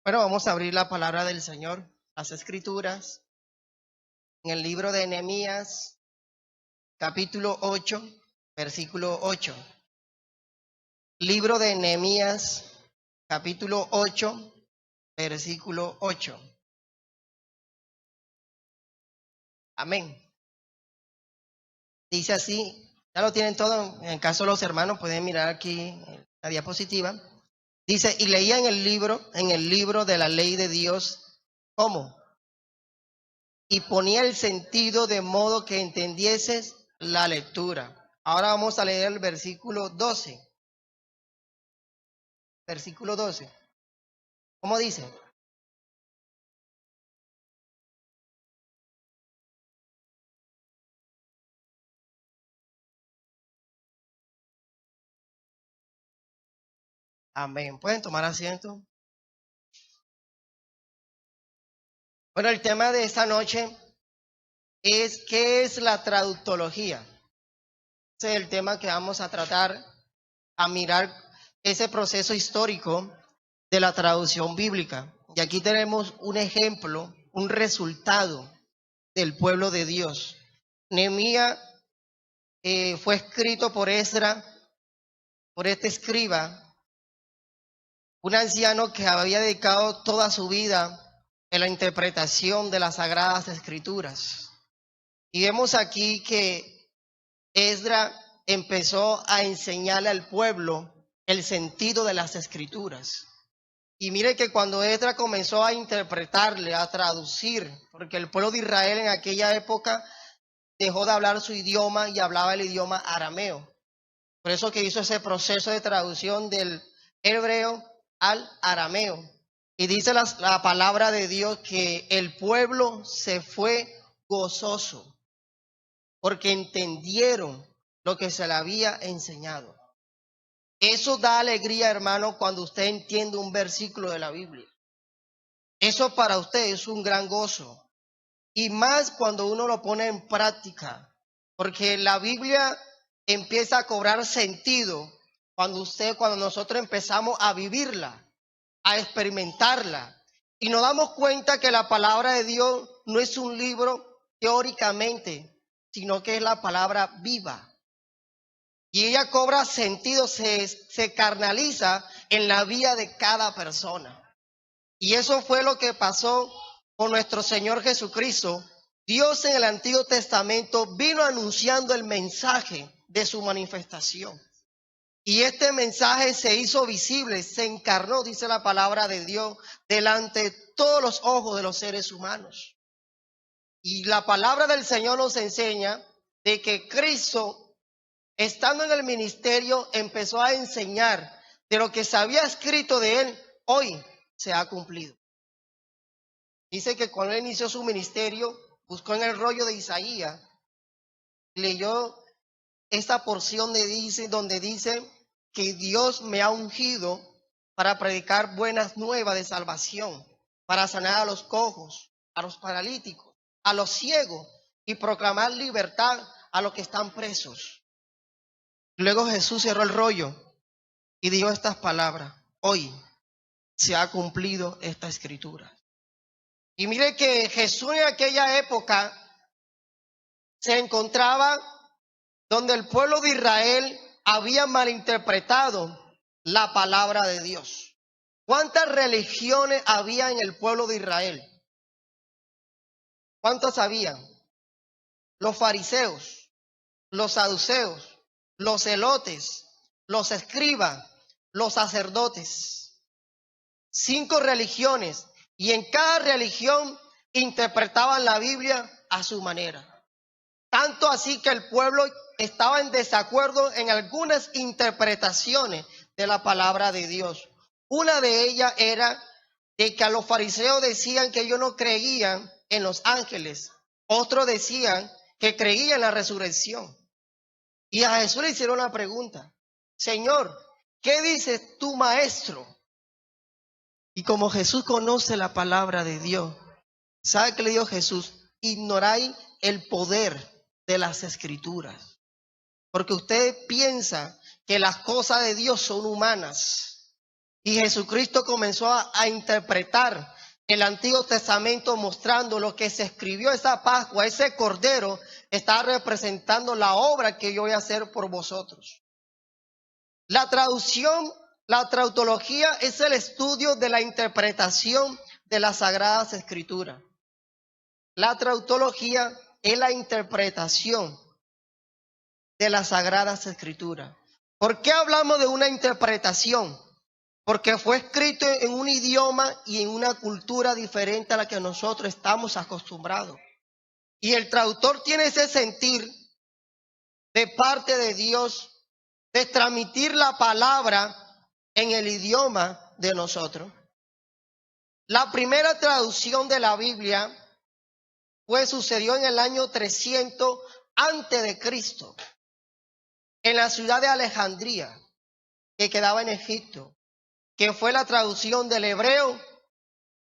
Bueno, vamos a abrir la palabra del Señor, las Escrituras, en el libro de Nehemías, capítulo 8, versículo 8. Libro de Nehemías, capítulo 8, versículo 8. Amén. Dice así, ya lo tienen todo, en el caso de los hermanos pueden mirar aquí en la diapositiva. Dice, y leía en el libro de la ley de Dios, ¿cómo? Y ponía el sentido de modo que entendieses la lectura. Ahora vamos a leer el versículo 12. Versículo 12. ¿Cómo dice? Amén. ¿Pueden tomar asiento? Bueno, el tema de esta noche es ¿qué es la traductología? Ese es el tema que vamos a tratar, a mirar ese proceso histórico de la traducción bíblica. Y aquí tenemos un ejemplo, un resultado del pueblo de Dios. Nehemías fue escrito por Esdras, por este escriba, un anciano que había dedicado toda su vida en la interpretación de las Sagradas Escrituras. Y vemos aquí que Esdras empezó a enseñarle al pueblo el sentido de las Escrituras. Y mire que cuando Esdras comenzó a interpretarle, a traducir, porque el pueblo de Israel en aquella época dejó de hablar su idioma y hablaba el idioma arameo. Por eso que hizo ese proceso de traducción del hebreo al arameo. Y dice la palabra de Dios que el pueblo se fue gozoso porque entendieron lo que se le había enseñado. Eso da alegría, hermano, cuando usted entiende un versículo de la Biblia. Eso para usted es un gran gozo. Y más cuando uno lo pone en práctica. Porque la Biblia empieza a cobrar sentido cuando nosotros empezamos a vivirla, a experimentarla. Y nos damos cuenta que la palabra de Dios no es un libro teóricamente, sino que es la palabra viva. Y ella cobra sentido, se carnaliza en la vida de cada persona. Y eso fue lo que pasó con nuestro Señor Jesucristo. Dios en el Antiguo Testamento vino anunciando el mensaje de su manifestación. Y este mensaje se hizo visible, se encarnó, dice la palabra de Dios, delante de todos los ojos de los seres humanos. Y la palabra del Señor nos enseña de que Cristo, estando en el ministerio, empezó a enseñar de lo que se había escrito de él, hoy se ha cumplido. Dice que cuando él inició su ministerio, buscó en el rollo de Isaías, leyó esta porción donde dice que Dios me ha ungido para predicar buenas nuevas de salvación, para sanar a los cojos, a los paralíticos, a los ciegos y proclamar libertad a los que están presos. Luego Jesús cerró el rollo y dijo estas palabras: hoy se ha cumplido esta escritura. Y mire que Jesús en aquella época se encontraba donde el pueblo de Israel había malinterpretado la palabra de Dios. ¿Cuántas religiones había en el pueblo de Israel? ¿Cuántas habían? Los fariseos, los saduceos, los zelotes, los escribas, los sacerdotes. 5 religiones, y en cada religión interpretaban la Biblia a su manera. Tanto así que el pueblo estaba en desacuerdo en algunas interpretaciones de la palabra de Dios. Una de ellas era de que a los fariseos decían que ellos no creían en los ángeles. Otros decían que creían en la resurrección. Y a Jesús le hicieron la pregunta: Señor, ¿qué dices tu maestro? Y como Jesús conoce la palabra de Dios, ¿sabe qué le dijo Jesús? Ignoráis el poder de las Escrituras, porque usted piensa que las cosas de Dios son humanas Y Jesucristo comenzó a interpretar el Antiguo Testamento mostrando lo que se escribió esa Pascua, ese Cordero está representando la obra que yo voy a hacer por vosotros. La traducción, la trautología es el estudio de la interpretación de las Sagradas Escrituras. La trautología es la interpretación de las Sagradas Escrituras. ¿Por qué hablamos de una interpretación? Porque fue escrito en un idioma y en una cultura diferente a la que nosotros estamos acostumbrados. Y el traductor tiene ese sentir de parte de Dios de transmitir la palabra en el idioma de nosotros. La primera traducción de la Biblia sucedió en el año 300 antes de Cristo, en la ciudad de Alejandría, que quedaba en Egipto, que fue la traducción del hebreo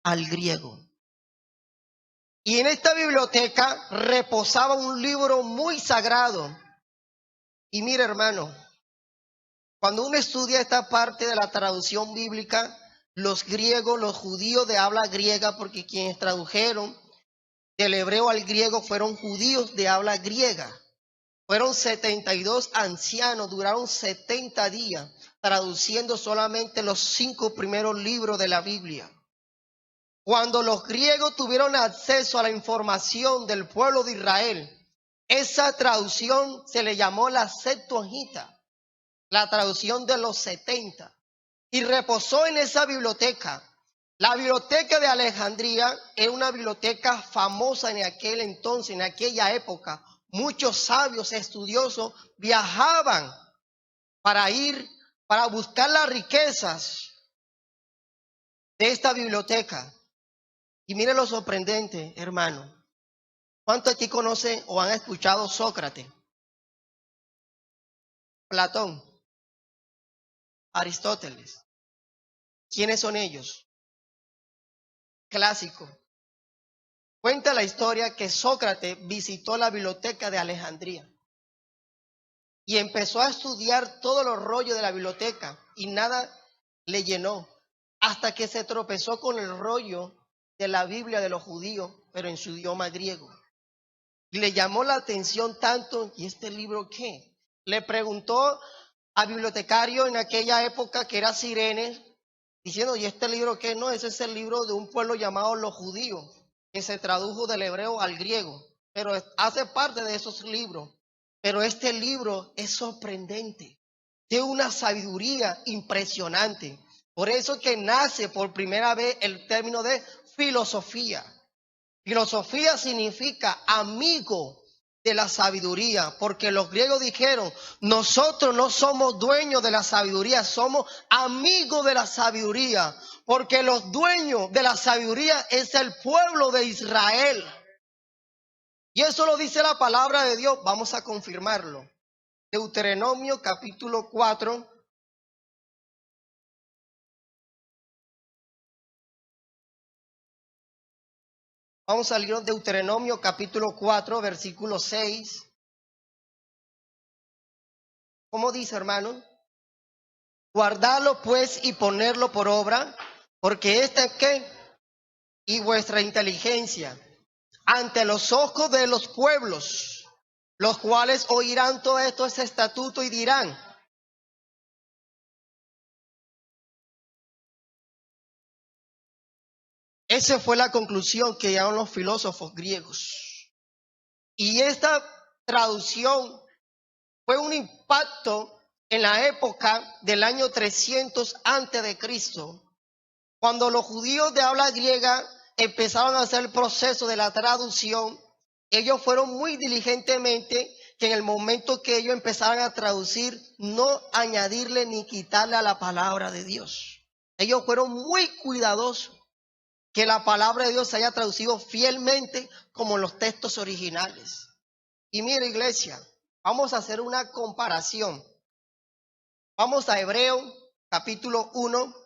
al griego. Y en esta biblioteca reposaba un libro muy sagrado. Y mire, hermano, cuando uno estudia esta parte de la traducción bíblica, los griegos, los judíos de habla griega, porque quienes tradujeron del hebreo al griego fueron judíos de habla griega. Fueron 72 ancianos, duraron 70 días traduciendo solamente los 5 primeros libros de la Biblia. Cuando los griegos tuvieron acceso a la información del pueblo de Israel, esa traducción se le llamó la Septuaginta, la traducción de los 70, y reposó en esa biblioteca. La biblioteca de Alejandría era una biblioteca famosa en aquel entonces, en aquella época. Muchos sabios estudiosos viajaban para buscar las riquezas de esta biblioteca. Y mire lo sorprendente, hermano. ¿Cuántos aquí conocen o han escuchado Sócrates, Platón, Aristóteles? ¿Quiénes son ellos? Clásico. Cuenta la historia que Sócrates visitó la biblioteca de Alejandría y empezó a estudiar todos los rollos de la biblioteca y nada le llenó hasta que se tropezó con el rollo de la Biblia de los judíos, pero en su idioma griego. Y le llamó la atención tanto, ¿y este libro qué? Le preguntó al bibliotecario en aquella época, que era Sirene, diciendo, ¿y este libro qué? No, ese es el libro de un pueblo llamado los judíos, que se tradujo del hebreo al griego, pero hace parte de esos libros. Pero este libro es sorprendente, tiene una sabiduría impresionante. Por eso que nace por primera vez el término de filosofía. Filosofía significa amigo de la sabiduría, porque los griegos dijeron, nosotros no somos dueños de la sabiduría, somos amigos de la sabiduría, porque los dueños de la sabiduría es el pueblo de Israel. Y eso lo dice la palabra de Dios, vamos a confirmarlo. Deuteronomio capítulo 4. Vamos a leer Deuteronomio capítulo 4, versículo 6. ¿Cómo dice, hermano? Guardadlo pues y ponerlo por obra, porque esta es ¿qué? Y vuestra inteligencia ante los ojos de los pueblos, los cuales oirán todo esto, ese estatuto, y dirán, esa fue la conclusión que llegaron los filósofos griegos. Y esta traducción fue un impacto en la época del año 300 antes de Cristo, cuando los judíos de habla griega empezaron a hacer el proceso de la traducción. Ellos fueron muy diligentemente que en el momento que ellos empezaran a traducir, no añadirle ni quitarle a la palabra de Dios. Ellos fueron muy cuidadosos que la palabra de Dios se haya traducido fielmente como en los textos originales. Y mire, iglesia, vamos a hacer una comparación. Vamos a Hebreo capítulo 1.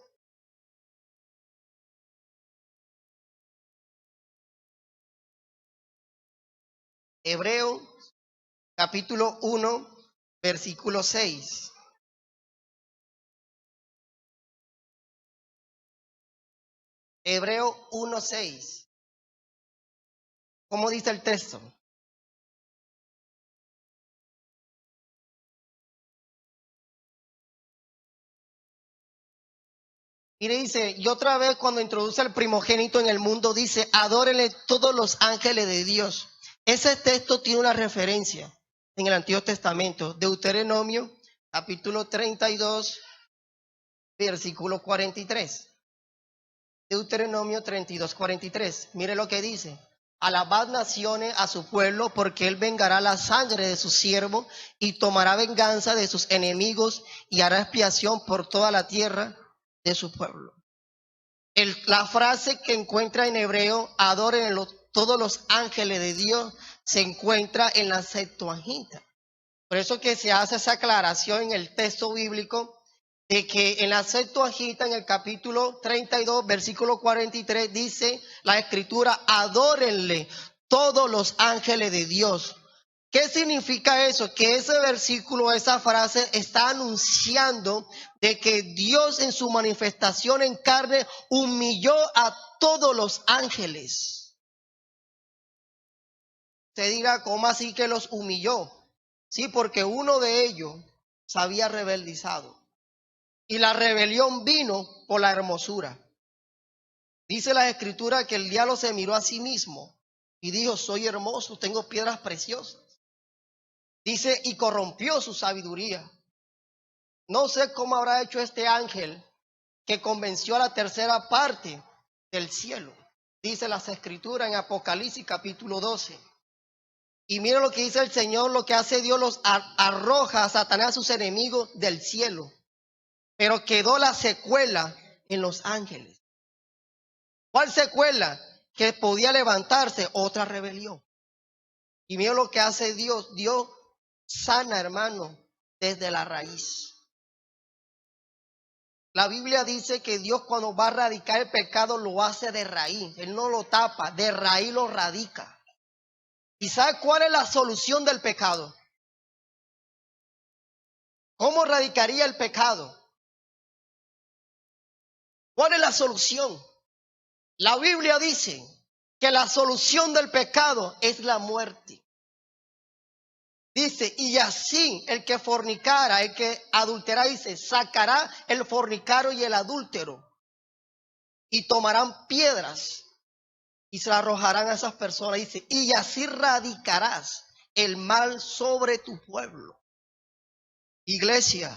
Hebreo capítulo 1, versículo 6. Hebreo 1:6. ¿Cómo dice el texto? Mire, dice, y otra vez cuando introduce al primogénito en el mundo, dice, adórenle todos los ángeles de Dios. Ese texto tiene una referencia en el Antiguo Testamento, Deuteronomio, capítulo 32, versículo 43. Deuteronomio 32, 43. Mire lo que dice. Alabad naciones a su pueblo, porque él vengará la sangre de su siervo y tomará venganza de sus enemigos y hará expiación por toda la tierra de su pueblo. La frase que encuentra en hebreo, adoren todos los ángeles de Dios, se encuentra en la Septuaginta. Por eso que se hace esa aclaración en el texto bíblico de que en la Septuaginta, en el capítulo 32, versículo 43, dice la escritura, adórenle todos los ángeles de Dios. ¿Qué significa eso? Que ese versículo, esa frase está anunciando de que Dios en su manifestación en carne humilló a todos los ángeles. Se dirá, ¿cómo así que los humilló? Sí, porque uno de ellos se había rebeldizado. Y la rebelión vino por la hermosura. Dice la escritura que el diablo se miró a sí mismo y dijo, soy hermoso, tengo piedras preciosas. Dice, y corrompió su sabiduría. No sé cómo habrá hecho este ángel que convenció a la tercera parte del cielo. Dice las escrituras en Apocalipsis capítulo 12. Y mira lo que dice el Señor, lo que hace Dios, los arroja a Satanás, a sus enemigos del cielo. Pero quedó la secuela en los ángeles. ¿Cuál secuela? Que podía levantarse otra rebelión. Y mira lo que hace Dios. Dios sana, hermano, desde la raíz. La Biblia dice que Dios cuando va a erradicar el pecado lo hace de raíz. Él no lo tapa, de raíz lo radica. ¿Y sabe cuál es la solución del pecado? ¿Cómo radicaría el pecado? ¿Cuál es la solución? La Biblia dice que la solución del pecado es la muerte. Dice, y así el que fornicara, el que adulterara, dice, sacará el fornicario y el adúltero y tomarán piedras y se la arrojarán a esas personas. Dice, y así radicarás el mal sobre tu pueblo. Iglesia,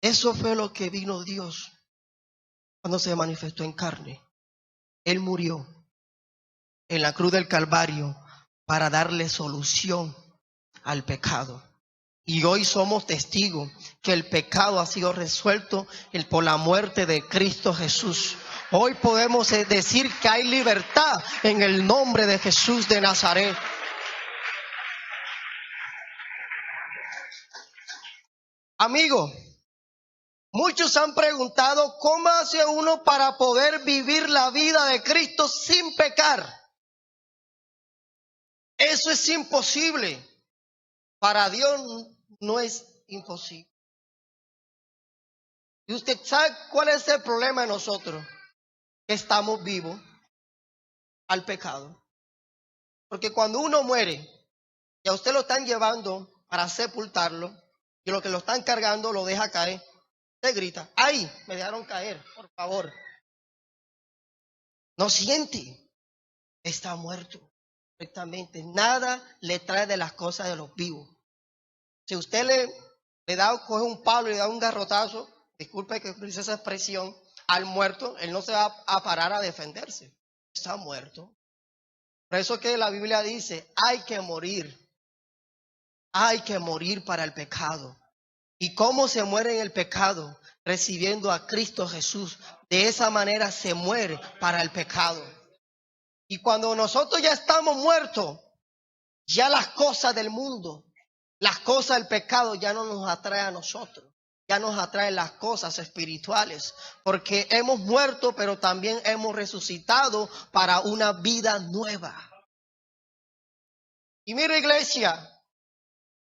eso fue lo que vino Dios cuando se manifestó en carne. Él murió en la cruz del Calvario para darle solución al pecado. Y hoy somos testigos que el pecado ha sido resuelto por la muerte de Cristo Jesús. Hoy podemos decir que hay libertad en el nombre de Jesús de Nazaret. Amigo, muchos han preguntado cómo hace uno para poder vivir la vida de Cristo sin pecar. Eso es imposible. Para Dios no es imposible. ¿Y usted sabe cuál es el problema de nosotros? Que estamos vivos al pecado. Porque cuando uno muere, y a usted lo están llevando para sepultarlo, y lo que lo están cargando lo deja caer, usted grita, ¡ay! Me dejaron caer, por favor. No siente, está muerto perfectamente. Nada le trae de las cosas de los vivos. Si usted le da, coge un palo y le da un garrotazo, disculpe que utilice esa expresión, al muerto, él no se va a parar a defenderse. Está muerto. Por eso que la Biblia dice, hay que morir para el pecado. ¿Y cómo se muere en el pecado? Recibiendo a Cristo Jesús. De esa manera se muere para el pecado. Y cuando nosotros ya estamos muertos, ya las cosas del mundo, las cosas del pecado ya no nos atraen a nosotros. Ya nos atraen las cosas espirituales, porque hemos muerto, pero también hemos resucitado para una vida nueva. Y mira, iglesia,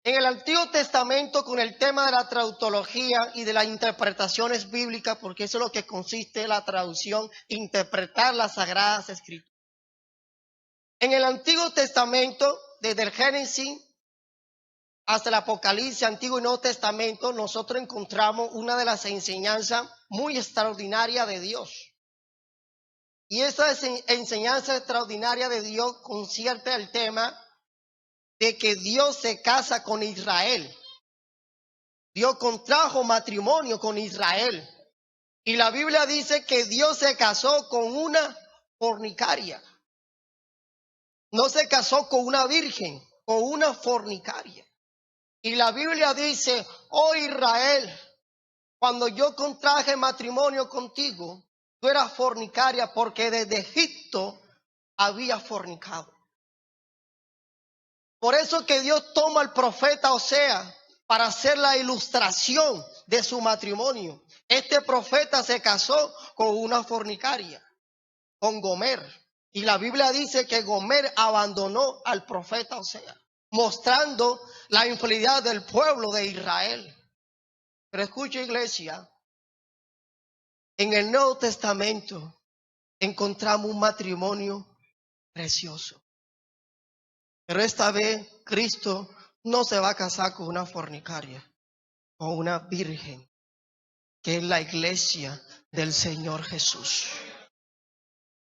En el Antiguo Testamento, con el tema de la traductología y de las interpretaciones bíblicas, porque eso es lo que consiste en la traducción, interpretar las Sagradas Escrituras. En el Antiguo Testamento, desde el Génesis hasta el Apocalipsis, Antiguo y Nuevo Testamento, nosotros encontramos una de las enseñanzas muy extraordinarias de Dios. Y esa enseñanza extraordinaria de Dios concierne al tema de que Dios se casa con Israel. Dios contrajo matrimonio con Israel. Y la Biblia dice que Dios se casó con una fornicaria. No se casó con una virgen, con una fornicaria. Y la Biblia dice, oh Israel, cuando yo contraje matrimonio contigo, tú eras fornicaria porque desde Egipto había fornicado. Por eso que Dios toma al profeta Oseas para hacer la ilustración de su matrimonio. Este profeta se casó con una fornicaria, con Gomer. Y la Biblia dice que Gomer abandonó al profeta Oseas, mostrando la infidelidad del pueblo de Israel. Pero escucha, iglesia, en el Nuevo Testamento encontramos un matrimonio precioso. Pero esta vez Cristo no se va a casar con una fornicaria, con una virgen, que es la iglesia del Señor Jesús.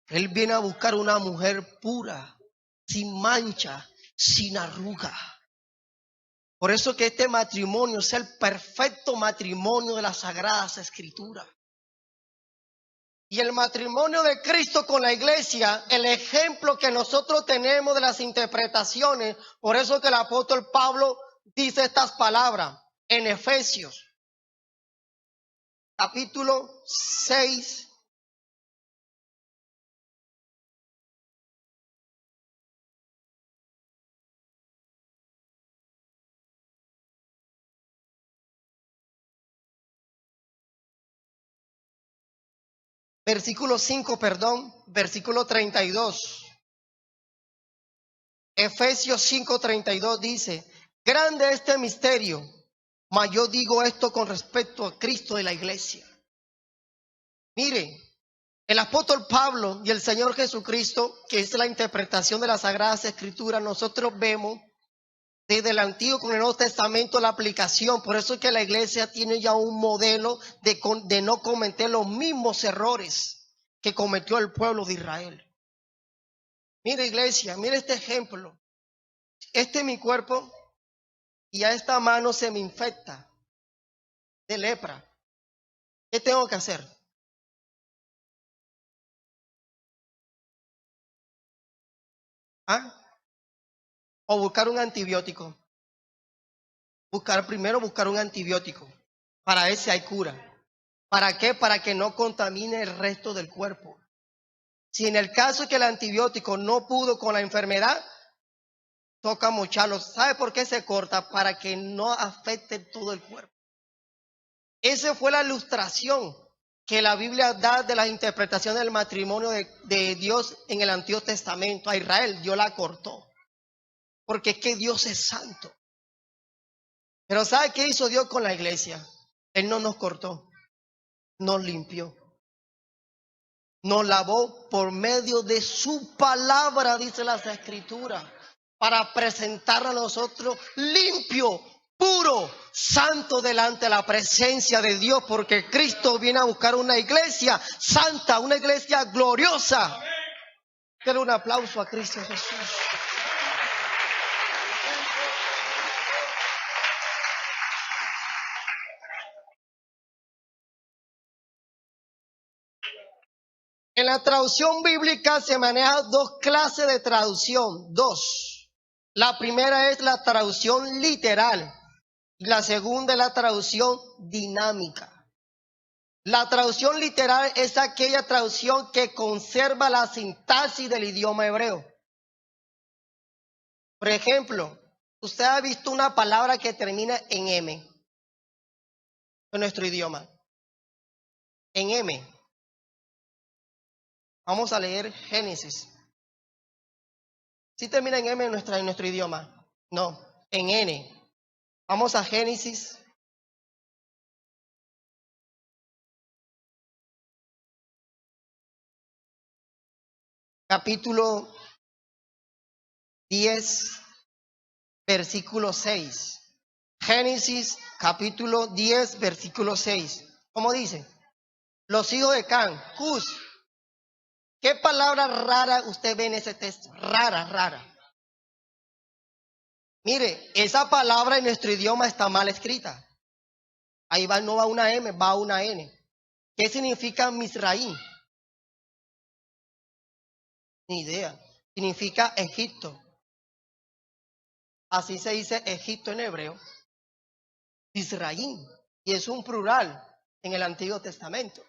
Él viene a buscar una mujer pura, sin mancha, sin arruga. Por eso que este matrimonio es el perfecto matrimonio de las Sagradas Escrituras. Y el matrimonio de Cristo con la iglesia, el ejemplo que nosotros tenemos de las interpretaciones, por eso que el apóstol Pablo dice estas palabras en Efesios, capítulo 6, versículo 5, versículo 32. Efesios 5:32 dice, grande este misterio, mas yo digo esto con respecto a Cristo y la iglesia. Mire, el apóstol Pablo y el Señor Jesucristo, que es la interpretación de las Sagradas Escrituras, nosotros vemos desde el Antiguo con el Nuevo Testamento la aplicación. Por eso es que la iglesia tiene ya un modelo de no cometer los mismos errores que cometió el pueblo de Israel. Mire, iglesia, mire este ejemplo. Este es mi cuerpo y a esta mano se me infecta de lepra. ¿Qué tengo que hacer? ¿Ah? O buscar un antibiótico. Primero buscar un antibiótico para ver si hay cura. ¿Para qué? Para que no contamine el resto del cuerpo. Si en el caso de que el antibiótico no pudo con la enfermedad, toca mocharlo. ¿Sabe por qué se corta? Para que no afecte todo el cuerpo. Esa fue la ilustración que la Biblia da de la interpretación del matrimonio de Dios en el Antiguo Testamento. A Israel Dios la cortó, porque es que Dios es santo. Pero ¿sabe qué hizo Dios con la iglesia? Él no nos cortó, nos limpió, nos lavó por medio de su palabra, dice las Escrituras, para presentar a nosotros limpio, puro, santo delante de la presencia de Dios, porque Cristo viene a buscar una iglesia santa, una iglesia gloriosa. Denle un aplauso a Cristo Jesús. En la traducción bíblica se manejan dos clases de traducción, dos. La primera es la traducción literal y la segunda es la traducción dinámica. La traducción literal es aquella traducción que conserva la sintaxis del idioma hebreo. Por ejemplo, usted ha visto una palabra que termina en M en nuestro idioma. En M. Vamos a leer Génesis. ¿Sí termina en M en nuestro idioma? No, en N. Vamos a Génesis. Capítulo 10, versículo 6. Génesis capítulo 10, versículo 6. ¿Cómo dice? Los hijos de Can, Cus. ¿Qué palabra rara usted ve en ese texto? Rara. Mire, esa palabra en nuestro idioma está mal escrita. Ahí va, no va una M, va una N. ¿Qué significa Misraín? Ni idea. Significa Egipto. Así se dice Egipto en hebreo. Misraín. Y es un plural en el Antiguo Testamento.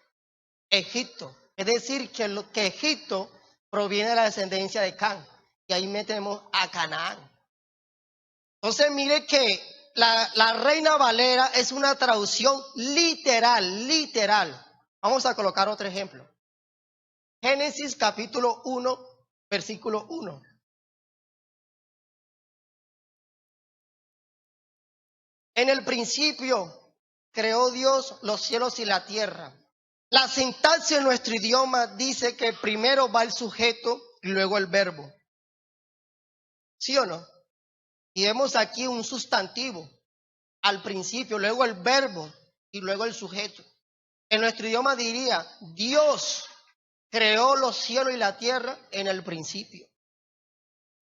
Egipto. Es decir, que Egipto proviene de la descendencia de Can. Y ahí metemos a Canaán. Entonces mire que la Reina Valera es una traducción literal. Vamos a colocar otro ejemplo. Génesis capítulo 1, versículo 1. En el principio creó Dios los cielos y la tierra. La sintaxis en nuestro idioma dice que primero va el sujeto y luego el verbo. ¿Sí o no? Y vemos aquí un sustantivo al principio, luego el verbo y luego el sujeto. En nuestro idioma diría, Dios creó los cielos y la tierra en el principio.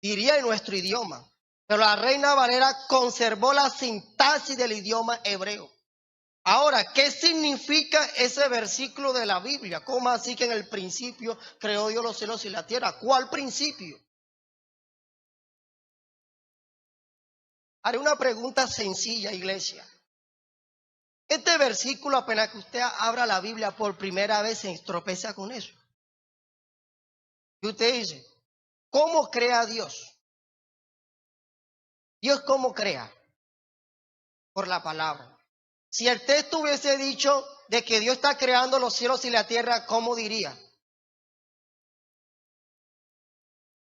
Diría en nuestro idioma. Pero la Reina Valera conservó la sintaxis del idioma hebreo. Ahora, ¿qué significa ese versículo de la Biblia? ¿Cómo así que en el principio creó Dios los cielos y la tierra? ¿Cuál principio? Haré una pregunta sencilla, iglesia. Este versículo, apenas que usted abra la Biblia por primera vez, se tropeza con eso. Y usted dice, ¿cómo crea Dios? ¿Dios cómo crea? Por la palabra. Si el texto hubiese dicho de que Dios está creando los cielos y la tierra, ¿cómo diría?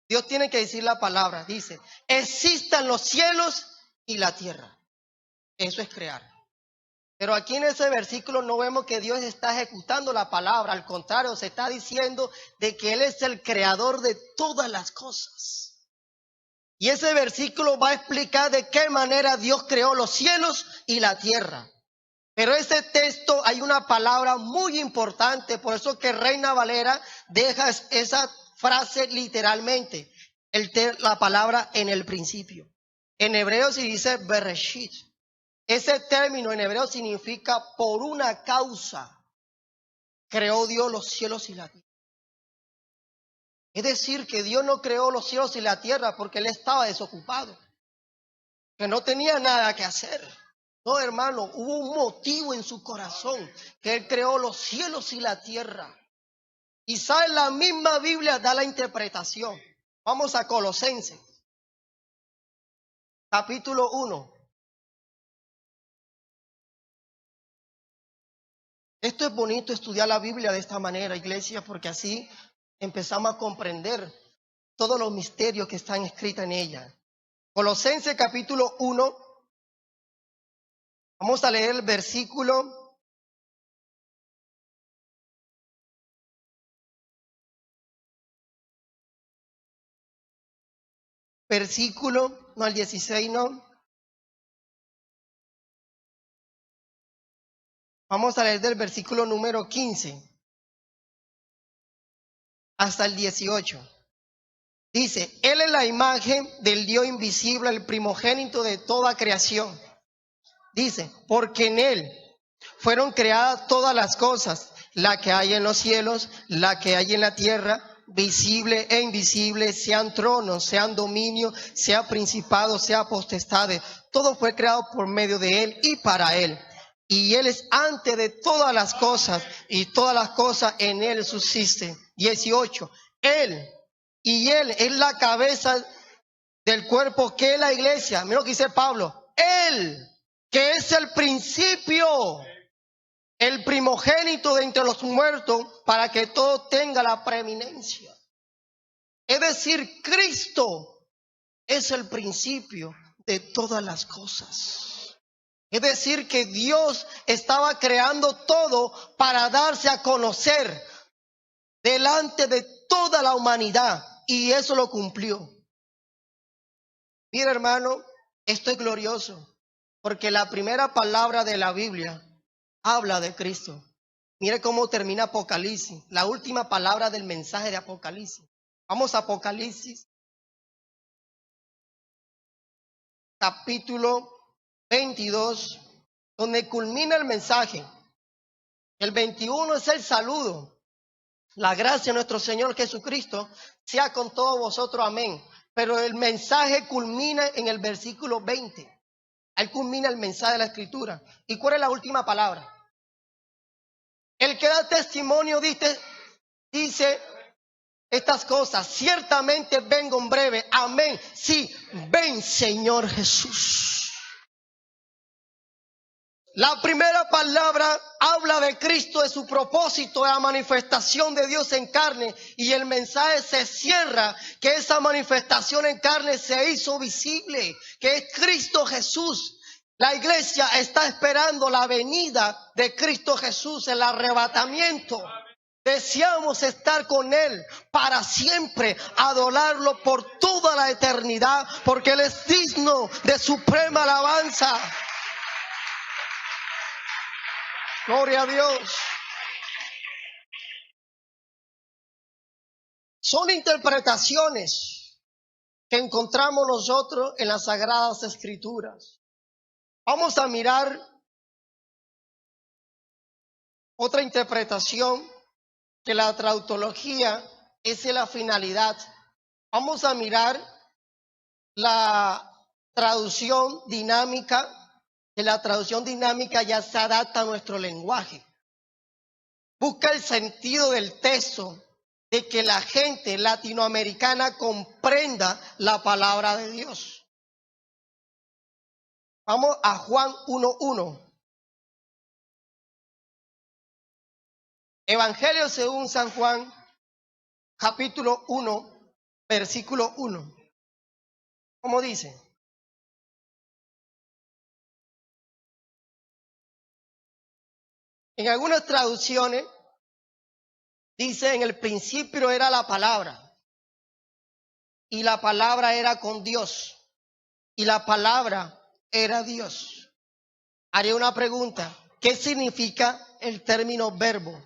Dios tiene que decir la palabra. Dice, existan los cielos y la tierra. Eso es crear. Pero aquí en ese versículo no vemos que Dios está ejecutando la palabra. Al contrario, se está diciendo de que Él es el creador de todas las cosas. Y ese versículo va a explicar de qué manera Dios creó los cielos y la tierra. Pero ese texto hay una palabra muy importante, por eso que Reina Valera deja esa frase literalmente, la palabra en el principio. En hebreo se dice Bereshit. Ese término en hebreo significa por una causa creó Dios los cielos y la tierra. Es decir, que Dios no creó los cielos y la tierra porque Él estaba desocupado, que no tenía nada que hacer. No, hermano, hubo un motivo en su corazón, que Él creó los cielos y la tierra. Y sabe, la misma Biblia da la interpretación. Vamos a Colosenses, capítulo 1. Esto es bonito estudiar la Biblia de esta manera, iglesia, porque así empezamos a comprender todos los misterios que están escritos en ella. Colosenses capítulo 1, vamos a leer el versículo no al 16, no. Vamos a leer del versículo número 15 hasta el 18. Dice, Él es la imagen del Dios invisible, el primogénito de toda creación. Dice, porque en Él fueron creadas todas las cosas, la que hay en los cielos, la que hay en la tierra, visible e invisible, sean tronos, sean dominios, sea principados, sea potestades. Todo fue creado por medio de Él y para Él. Y Él es antes de todas las cosas, y todas las cosas en Él subsisten. 18. Él es la cabeza del cuerpo, que es la iglesia. Mira lo que dice Pablo. Él, que es el principio, el primogénito de entre los muertos, para que todo tenga la preeminencia. Es decir, Cristo es el principio de todas las cosas. Es decir, que Dios estaba creando todo para darse a conocer delante de toda la humanidad, y eso lo cumplió. Mira, hermano, esto es glorioso, porque la primera palabra de la Biblia habla de Cristo. Mire cómo termina Apocalipsis, la última palabra del mensaje de Apocalipsis. Vamos a Apocalipsis, capítulo 22, donde culmina el mensaje. El 21 es el saludo. La gracia de nuestro Señor Jesucristo sea con todos vosotros, amén. Pero el mensaje culmina en el versículo 20. Ahí culmina el mensaje de la Escritura. ¿Y cuál es la última palabra? El que da testimonio dice estas cosas: ciertamente vengo en breve, amén. Sí, ven, Señor Jesús. La primera palabra habla de Cristo, de su propósito, de la manifestación de Dios en carne, y el mensaje se cierra que esa manifestación en carne se hizo visible, que es Cristo Jesús. La iglesia está esperando la venida de Cristo Jesús, el arrebatamiento. Deseamos estar con Él para siempre, adorarlo por toda la eternidad, porque Él es digno de suprema alabanza. Gloria a Dios. Son interpretaciones que encontramos nosotros en las Sagradas Escrituras. Vamos a mirar otra interpretación, que la trautología es la finalidad. Vamos a mirar la traducción dinámica, que la traducción dinámica ya se adapta a nuestro lenguaje. Busca el sentido del texto, de que la gente latinoamericana comprenda la palabra de Dios. Vamos a Juan 1:1. Evangelio según San Juan, capítulo 1, versículo 1. ¿Cómo dice? En algunas traducciones dice: en el principio era la palabra, y la palabra era con Dios, y la palabra era Dios. Haré una pregunta: ¿qué significa el término verbo?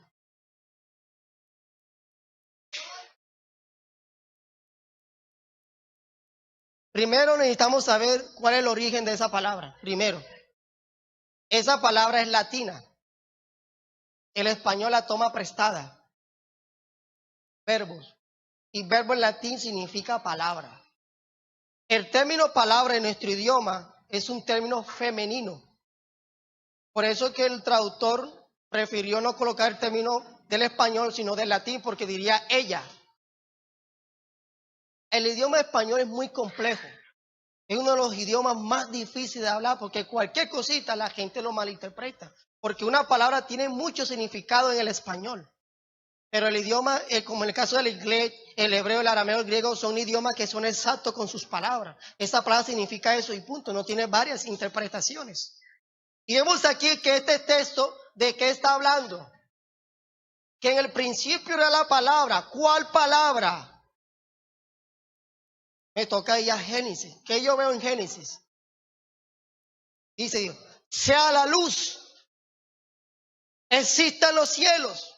Primero necesitamos saber cuál es el origen de esa palabra. Primero, esa palabra es latina. El español la toma prestada. Verbos. Y verbo en latín significa palabra. El término palabra en nuestro idioma es un término femenino. Por eso que el traductor prefirió no colocar el término del español, sino del latín, porque diría ella. El idioma español es muy complejo. Es uno de los idiomas más difíciles de hablar, porque cualquier cosita la gente lo malinterpreta. Porque una palabra tiene mucho significado en el español. Pero el idioma, como en el caso del inglés, el hebreo, el arameo, el griego, son idiomas que son exactos con sus palabras. Esa palabra significa eso y punto. No tiene varias interpretaciones. Y vemos aquí que este texto, ¿de qué está hablando? Que en el principio era la palabra. ¿Cuál palabra? Me toca ir a Génesis. ¿Qué yo veo en Génesis? Dice Dios: sea la luz, existan los cielos,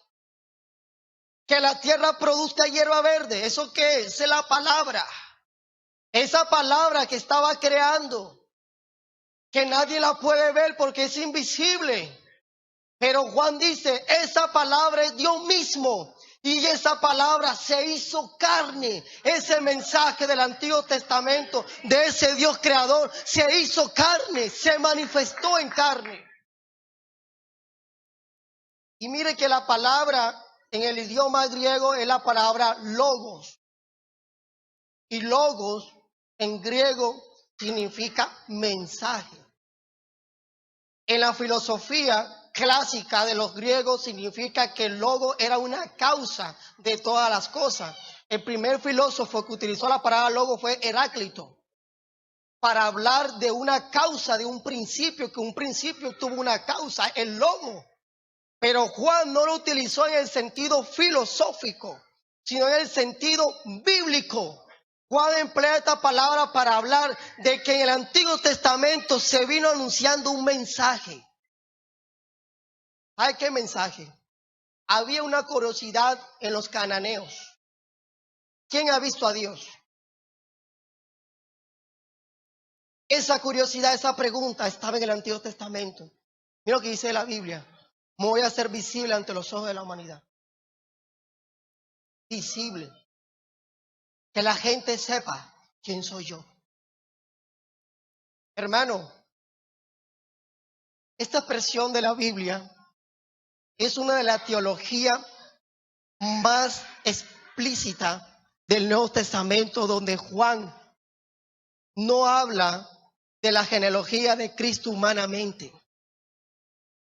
que la tierra produzca hierba verde. ¿Eso qué es? Es la palabra. Esa palabra que estaba creando, que nadie la puede ver porque es invisible. Pero Juan dice: esa palabra es Dios mismo. Y esa palabra se hizo carne. Ese mensaje del Antiguo Testamento, de ese Dios creador, se hizo carne, se manifestó en carne. Y mire que la palabra en el idioma griego es la palabra logos. Y logos en griego significa mensaje. En la filosofía clásica de los griegos significa que el logo era una causa de todas las cosas. El primer filósofo que utilizó la palabra logo fue Heráclito. para hablar de una causa, de un principio, que un principio tuvo una causa, el lomo. Pero Juan no lo utilizó en el sentido filosófico, sino en el sentido bíblico. Juan emplea esta palabra para hablar de que en el Antiguo Testamento se vino anunciando un mensaje. ¿Sabe qué mensaje? Había una curiosidad en los cananeos. ¿Quién ha visto a Dios? Esa curiosidad, esa pregunta estaba en el Antiguo Testamento. Mira lo que dice la Biblia. Me voy a hacer visible ante los ojos de la humanidad. Visible. Que la gente sepa quién soy yo. Hermano, esta expresión de la Biblia es una de las teologías más explícitas del Nuevo Testamento, donde Juan no habla de la genealogía de Cristo humanamente.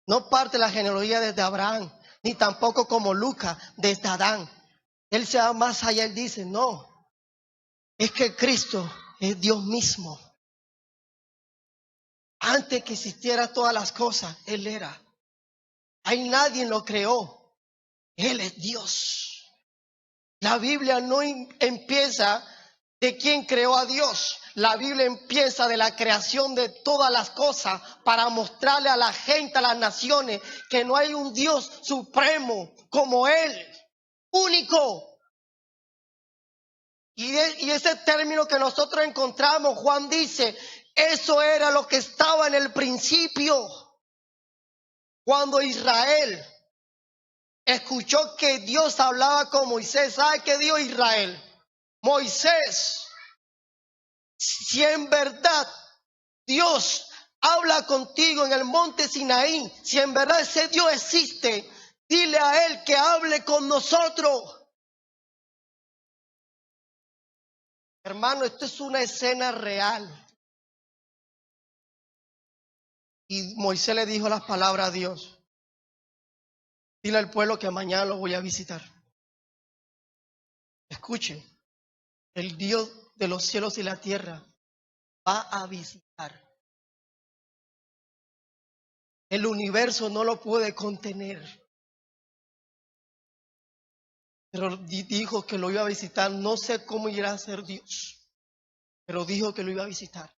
No parte de la genealogía desde Abraham, ni tampoco como Lucas desde Adán. Él se va más allá, él dice, no, es que Cristo es Dios mismo. Antes que existieran todas las cosas, Él era. Ahí nadie lo creó. Él es Dios. La Biblia no empieza de quién creó a Dios. La Biblia empieza de la creación de todas las cosas para mostrarle a la gente, a las naciones, que no hay un Dios supremo como Él, único. Y ese término que nosotros encontramos, Juan dice, eso era lo que estaba en el principio. Cuando Israel escuchó que Dios hablaba con Moisés, ¿sabe qué dijo Israel? Moisés, si en verdad Dios habla contigo en el monte Sinaí, si en verdad ese Dios existe, dile a Él que hable con nosotros. Hermano, esto es una escena real. Y Moisés le dijo las palabras a Dios. Dile al pueblo que mañana lo voy a visitar. Escuchen, el Dios de los cielos y la tierra va a visitar. El universo no lo puede contener. Pero dijo que lo iba a visitar. No sé cómo irá a ser Dios, pero dijo que lo iba a visitar.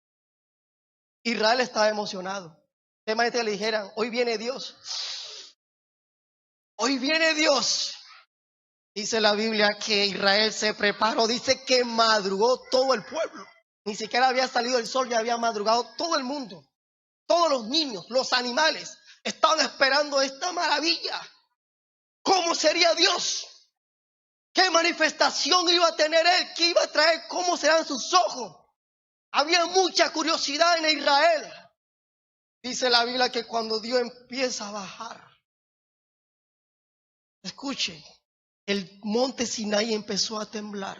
Israel estaba emocionado. Tema que le dijeran, hoy viene Dios. Hoy viene Dios. Dice la Biblia que Israel se preparó. Dice que madrugó todo el pueblo. Ni siquiera había salido el sol, ya había madrugado todo el mundo. Todos los niños, los animales, estaban esperando esta maravilla. ¿Cómo sería Dios? ¿Qué manifestación iba a tener Él? ¿Qué iba a traer? ¿Cómo serán sus ojos? Había mucha curiosidad en Israel. Dice la Biblia que cuando Dios empieza a bajar, escuche, el monte Sinaí empezó a temblar.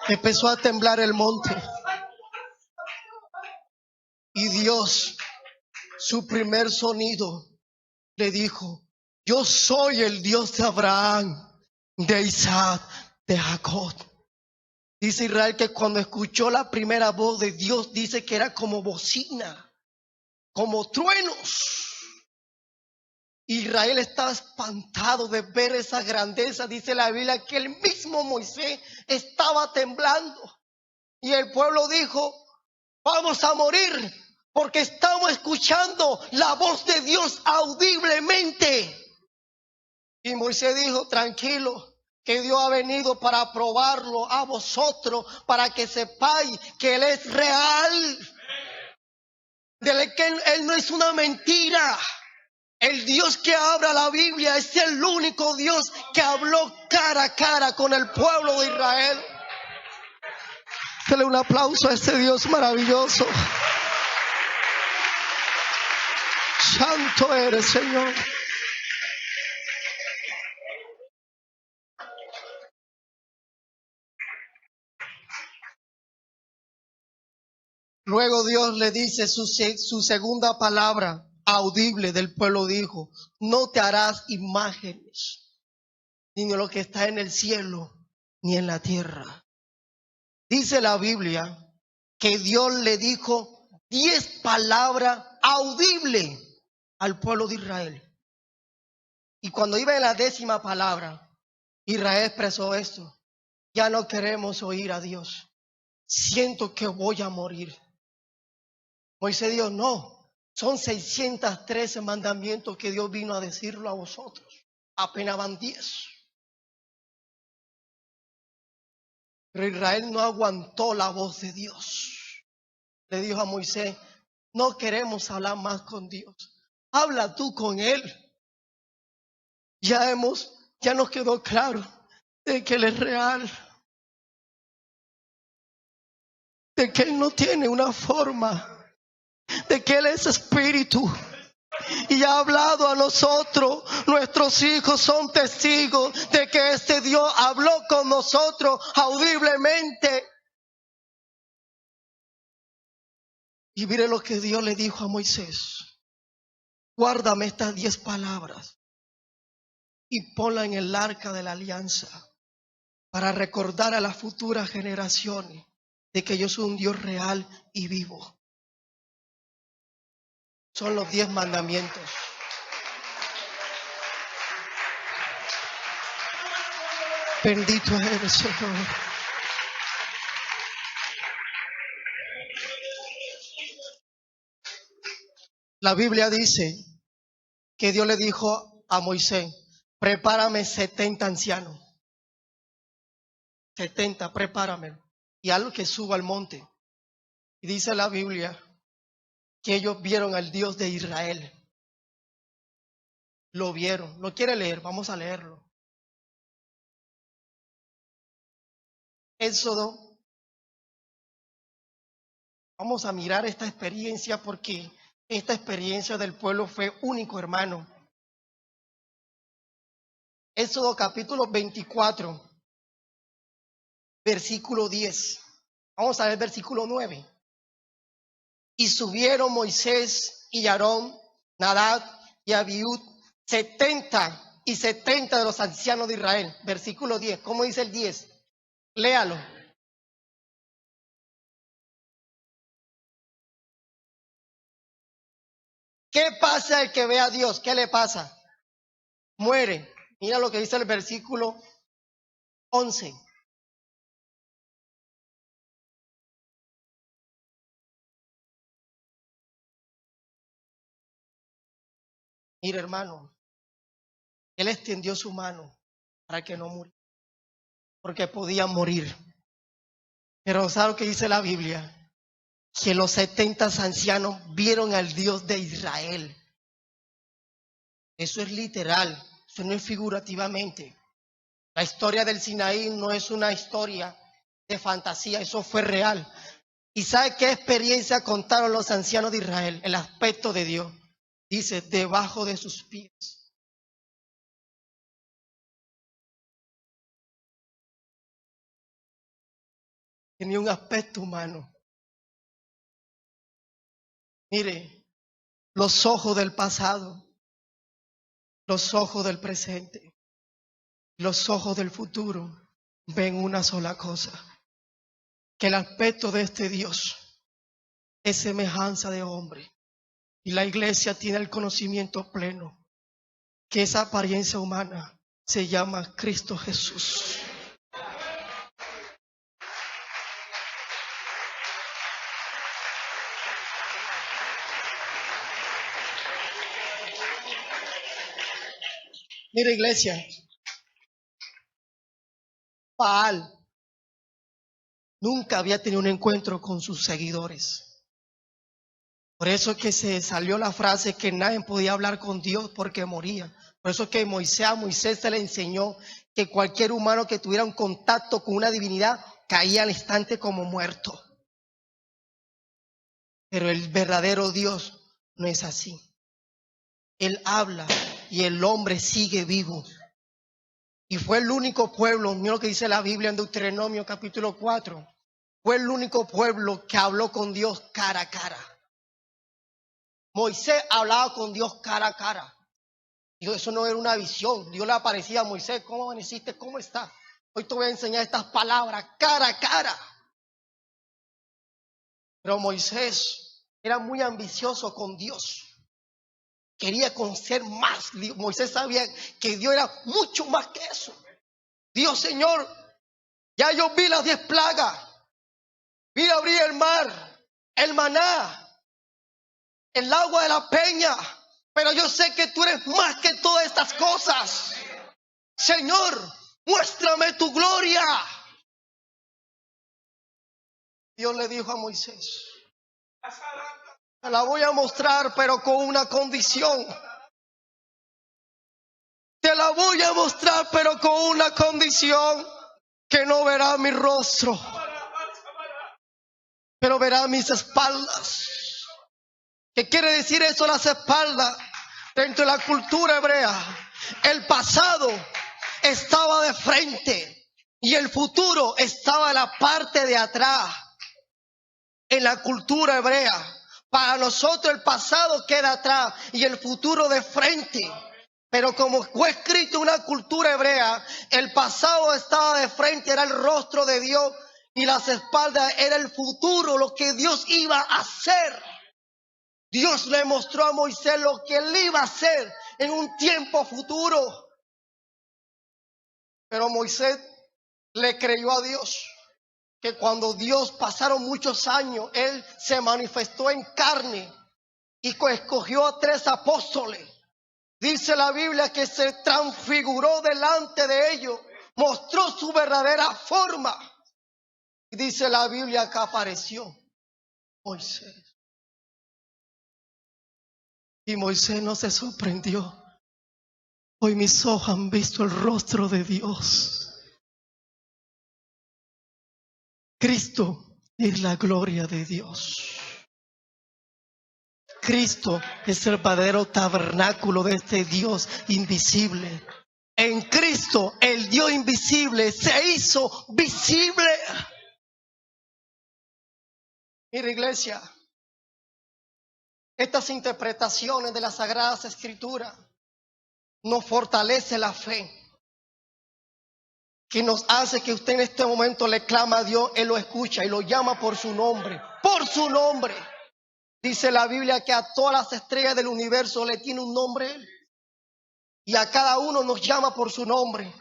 Empezó a temblar el monte. Y Dios, su primer sonido, le dijo, yo soy el Dios de Abraham, de Isaac, de Jacob. Dice Israel que cuando escuchó la primera voz de Dios, dice que era como bocina, como truenos. Israel estaba espantado de ver esa grandeza. Dice la Biblia que el mismo Moisés estaba temblando. Y el pueblo dijo, vamos a morir porque estamos escuchando la voz de Dios audiblemente. Y Moisés dijo, tranquilo, que Dios ha venido para probarlo a vosotros, para que sepáis que Él es real, de que Él no es una mentira. El Dios que habla la Biblia es el único Dios que habló cara a cara con el pueblo de Israel. Dale un aplauso a ese Dios maravilloso. Santo eres, Señor. Luego Dios le dice su segunda palabra audible del pueblo, dijo: no te harás imágenes, ni de lo que está en el cielo, ni en la tierra. Dice la Biblia que Dios le dijo 10 palabras audibles al pueblo de Israel. Y cuando iba en la 10ª palabra, Israel expresó esto: ya no queremos oír a Dios. Siento que voy a morir. Moisés dijo: no, son 613 mandamientos que Dios vino a decirlo a vosotros. Apenas van 10. Pero Israel no aguantó la voz de Dios. Le dijo a Moisés: no queremos hablar más con Dios. Habla tú con Él. Ya nos quedó claro de que Él es real. De que Él no tiene una forma. De que Él es espíritu. Y ha hablado a nosotros. Nuestros hijos son testigos de que este Dios habló con nosotros audiblemente. Y mire lo que Dios le dijo a Moisés: guárdame estas 10 palabras y ponla en el arca de la alianza, para recordar a las futuras generaciones de que yo soy un Dios real y vivo. Son los 10 mandamientos. Bendito eres, Señor. La Biblia dice que Dios le dijo a Moisés: prepárame 70 ancianos. 70, prepárame. Y algo que suba al monte. Y dice la Biblia que ellos vieron al Dios de Israel. Lo vieron. ¿Lo quiere leer? Vamos a leerlo. Éxodo. Vamos a mirar esta experiencia, porque esta experiencia del pueblo fue único, hermano. Éxodo capítulo 24, versículo 10. Vamos a ver versículo 9. Y subieron Moisés y Aarón, Nadab y Abiud, 70 y 70 de los ancianos de Israel. Versículo 10. ¿Cómo dice el 10? Léalo. ¿Qué pasa el que ve a Dios? ¿Qué le pasa? Muere. Mira lo que dice el versículo 11. Mira, hermano, Él extendió su mano para que no muriera, porque podía morir. Pero ¿sabe lo que dice la Biblia? Que los 70 ancianos vieron al Dios de Israel. Eso es literal, eso no es figurativamente. La historia del Sinaí no es una historia de fantasía, eso fue real. ¿Y sabe qué experiencia contaron los ancianos de Israel? El aspecto de Dios. Dice: debajo de sus pies. Tenía un aspecto humano. Mire, los ojos del pasado, los ojos del presente, los ojos del futuro ven una sola cosa: que el aspecto de este Dios es semejanza de hombre. Y la iglesia tiene el conocimiento pleno que esa apariencia humana se llama Cristo Jesús. Mira, iglesia, Baal nunca había tenido un encuentro con sus seguidores. Por eso es que se salió la frase que nadie podía hablar con Dios porque moría. Por eso es que a Moisés se le enseñó que cualquier humano que tuviera un contacto con una divinidad caía al instante como muerto. Pero el verdadero Dios no es así. Él habla y el hombre sigue vivo. Y fue el único pueblo, mira lo que dice la Biblia en Deuteronomio capítulo 4. fue el único pueblo que habló con Dios cara a cara. Moisés hablaba con Dios cara a cara. Dios, eso no era una visión. Dios le aparecía a Moisés: ¿cómo amaneciste? ¿Cómo estás? Hoy te voy a enseñar estas palabras cara a cara. Pero Moisés era muy ambicioso con Dios. Quería conocer más. Moisés sabía que Dios era mucho más que eso. Dios: Señor, ya yo vi las 10 plagas. Vi abrir el mar, el maná, el agua de la peña. Pero yo sé que tú eres más que todas estas cosas. Señor, muéstrame tu gloria. Dios le dijo a Moisés: te la voy a mostrar, pero con una condición. Te la voy a mostrar, pero con una condición: que no verá mi rostro, pero verá mis espaldas. ¿Qué quiere decir eso, las espaldas? Dentro de la cultura hebrea, el pasado estaba de frente y el futuro estaba en la parte de atrás. En la cultura hebrea, para nosotros el pasado queda atrás y el futuro de frente. Pero como fue escrito en una cultura hebrea, el pasado estaba de frente, era el rostro de Dios, y las espaldas era el futuro, lo que Dios iba a hacer. Dios le mostró a Moisés lo que él iba a hacer en un tiempo futuro. Pero Moisés le creyó a Dios, que cuando Dios pasaron muchos años, él se manifestó en carne y escogió a 3 apóstoles. Dice la Biblia que se transfiguró delante de ellos, mostró su verdadera forma. Y dice la Biblia que apareció Moisés. Y Moisés no se sorprendió. Hoy mis ojos han visto el rostro de Dios. Cristo es la gloria de Dios. Cristo es el verdadero tabernáculo de este Dios invisible. En Cristo el Dios invisible se hizo visible. Mira, iglesia, estas interpretaciones de las Sagradas Escrituras nos fortalece la fe, que nos hace que usted en este momento le clama a Dios, Él lo escucha y lo llama por su nombre. Por su nombre. Dice la Biblia que a todas las estrellas del universo le tiene un nombre Él. Y a cada uno nos llama por su nombre.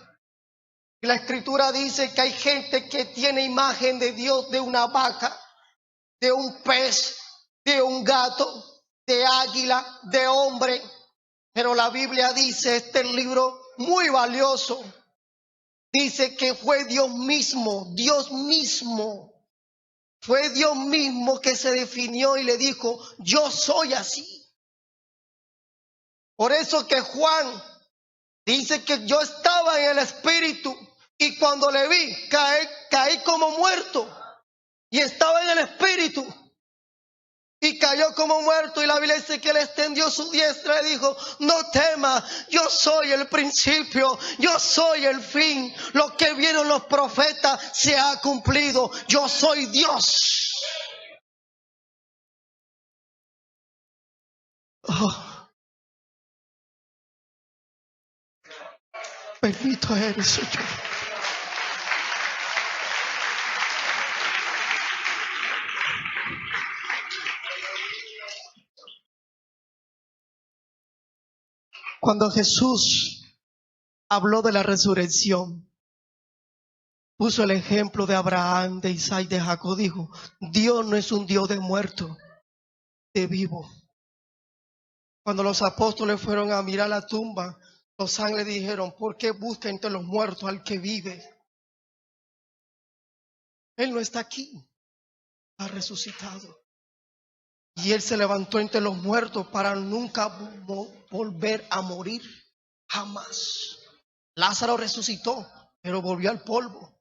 Y la Escritura dice que hay gente que tiene imagen de Dios, de una vaca, de un pez, de un gato, de águila, de hombre. Pero la Biblia dice, este libro muy valioso, dice que fue Dios mismo, fue Dios mismo que se definió y le dijo: yo soy así. Por eso que Juan dice que yo estaba en el Espíritu y cuando le vi caí como muerto, y estaba en el Espíritu y cayó como muerto, y la Biblia dice que él extendió su diestra y dijo: no temas, yo soy el principio, yo soy el fin, lo que vieron los profetas se ha cumplido, yo soy Dios. Oh, bendito eres, Señor. Cuando Jesús habló de la resurrección, puso el ejemplo de Abraham, de Isaac y de Jacob. Dijo: Dios no es un Dios de muerto, de vivo. Cuando los apóstoles fueron a mirar la tumba, los ángeles dijeron: ¿por qué busca entre los muertos al que vive? Él no está aquí, ha resucitado. Y Él se levantó entre los muertos para nunca volver a morir, jamás. Lázaro resucitó, pero volvió al polvo.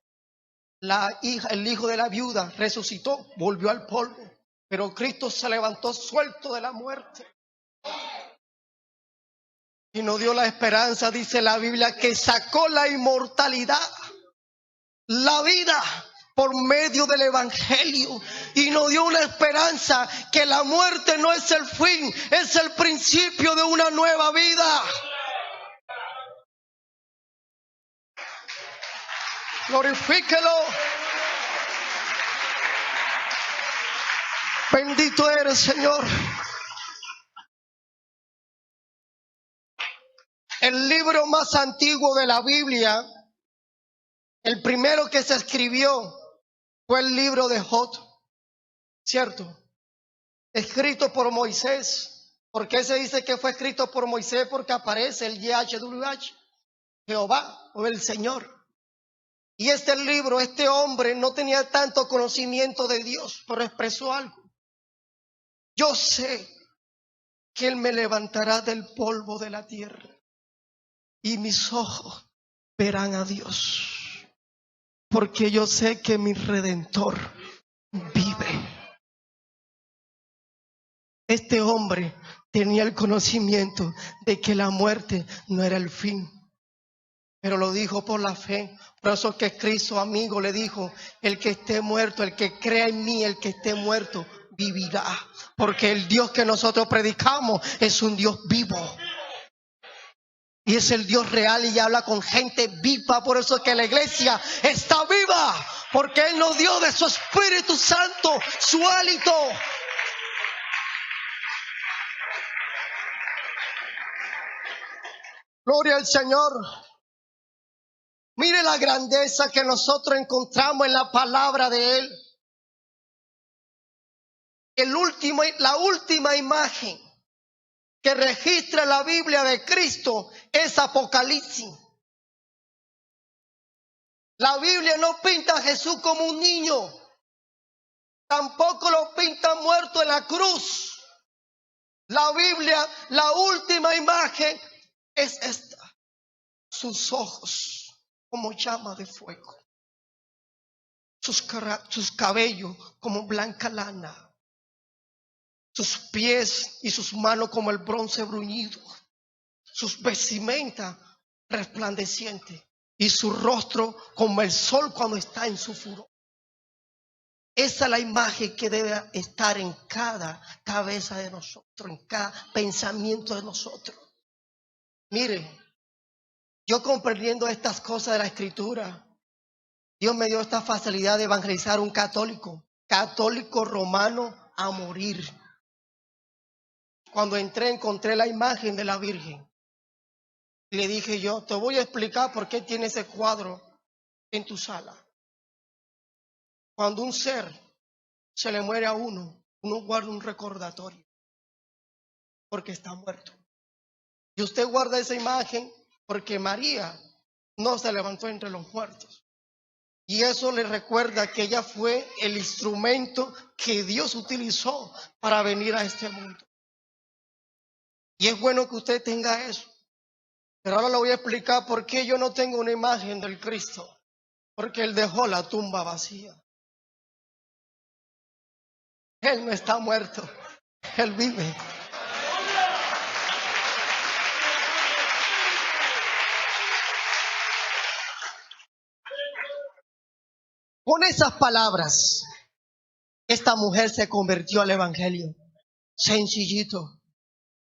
El hijo de la viuda resucitó, volvió al polvo. Pero Cristo se levantó suelto de la muerte y nos dio la esperanza. Dice la Biblia que sacó la inmortalidad, la vida por medio del evangelio y nos dio una esperanza que la muerte no es el fin, es el principio de una nueva vida. Glorifíquelo. Bendito eres, Señor. El libro más antiguo de la Biblia, el primero que se escribió, fue el libro de Job, ¿cierto? Escrito por Moisés. ¿Por qué se dice que fue escrito por Moisés? Porque aparece el YHWH, Jehová o el Señor. Y este libro, este hombre no tenía tanto conocimiento de Dios, pero expresó algo. Yo sé que Él me levantará del polvo de la tierra y mis ojos verán a Dios. Porque yo sé que mi Redentor vive. Este hombre tenía el conocimiento de que la muerte no era el fin, pero lo dijo por la fe. Por eso que Cristo, amigo, le dijo: el que esté muerto, el que crea en mí, el que esté muerto, vivirá. Porque el Dios que nosotros predicamos es un Dios vivo. Y es el Dios real y habla con gente viva. Por eso que la iglesia está viva. Porque Él nos dio de su Espíritu Santo, su hálito. Gloria al Señor. Mire la grandeza que nosotros encontramos en la palabra de Él. La última imagen que registra la Biblia de Cristo es Apocalipsis. La Biblia no pinta a Jesús como un niño, tampoco lo pinta muerto en la cruz. La Biblia, la última imagen es esta: sus ojos como llama de fuego, sus cabellos como blanca lana, sus pies y sus manos como el bronce bruñido, sus vestimentas resplandecientes y su rostro como el sol cuando está en su furor. Esa es la imagen que debe estar en cada cabeza de nosotros, en cada pensamiento de nosotros. Miren, yo comprendiendo estas cosas de la Escritura, Dios me dio esta facilidad de evangelizar a un católico romano a morir. Cuando encontré la imagen de la Virgen. Le dije yo: te voy a explicar por qué tiene ese cuadro en tu sala. Cuando un ser se le muere a uno guarda un recordatorio, porque está muerto. Y usted guarda esa imagen porque María no se levantó entre los muertos. Y eso le recuerda que ella fue el instrumento que Dios utilizó para venir a este mundo. Y es bueno que usted tenga eso. Pero ahora le voy a explicar por qué yo no tengo una imagen del Cristo. Porque Él dejó la tumba vacía. Él no está muerto, Él vive. Con esas palabras, esta mujer se convirtió al evangelio. Sencillito,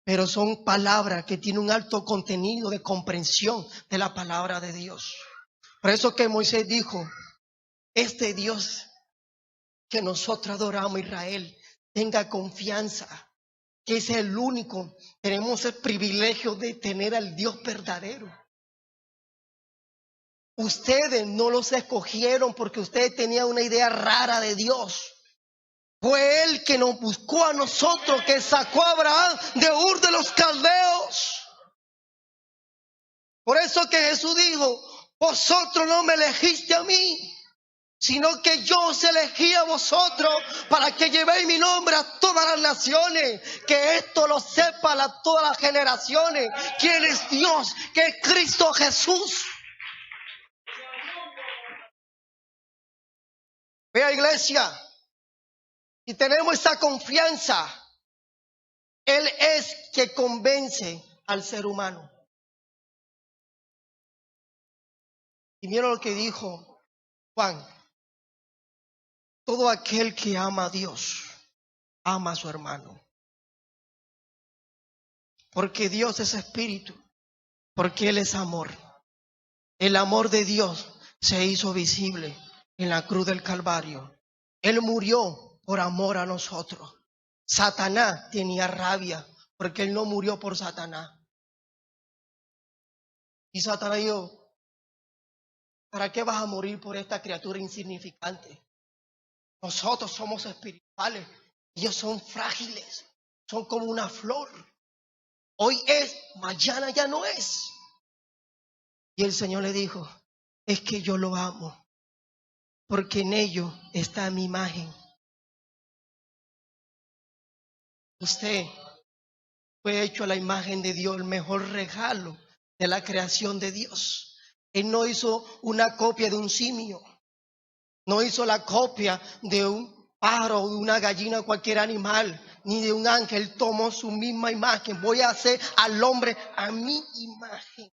pero son palabras que tienen un alto contenido de comprensión de la palabra de Dios. Por eso que Moisés dijo: este Dios que nosotros adoramos, Israel, tenga confianza, que es el único. Tenemos el privilegio de tener al Dios verdadero. Ustedes no los escogieron porque ustedes tenían una idea rara de Dios. Fue Él que nos buscó a nosotros, que sacó a Abraham de Ur de los Caldeos. Por eso que Jesús dijo: vosotros no me elegiste a mí, sino que yo os elegí a vosotros para que llevéis mi nombre a todas las naciones, que esto lo sepa todas las generaciones, quién es Dios, que es Cristo Jesús. Vea, iglesia, y tenemos esa confianza. Él es que convence al ser humano. Y miren lo que dijo Juan: Todo aquel que ama a Dios, ama a su hermano. Porque Dios es espíritu, porque Él es amor. El amor de Dios se hizo visible en la cruz del Calvario. Él murió por amor a nosotros. Satanás tenía rabia porque Él no murió por Satanás. Y Satanás dijo, ¿para qué vas a morir por esta criatura insignificante? Nosotros somos espirituales. Ellos son frágiles. Son como una flor. Hoy es, mañana ya no es. Y el Señor le dijo, es que yo lo amo, porque en ello está mi imagen. Usted fue hecho a la imagen de Dios, el mejor regalo de la creación de Dios. Él no hizo una copia de un simio, no hizo la copia de un pájaro, de una gallina, cualquier animal, ni de un ángel. Él tomó su misma imagen. Voy a hacer al hombre a mi imagen.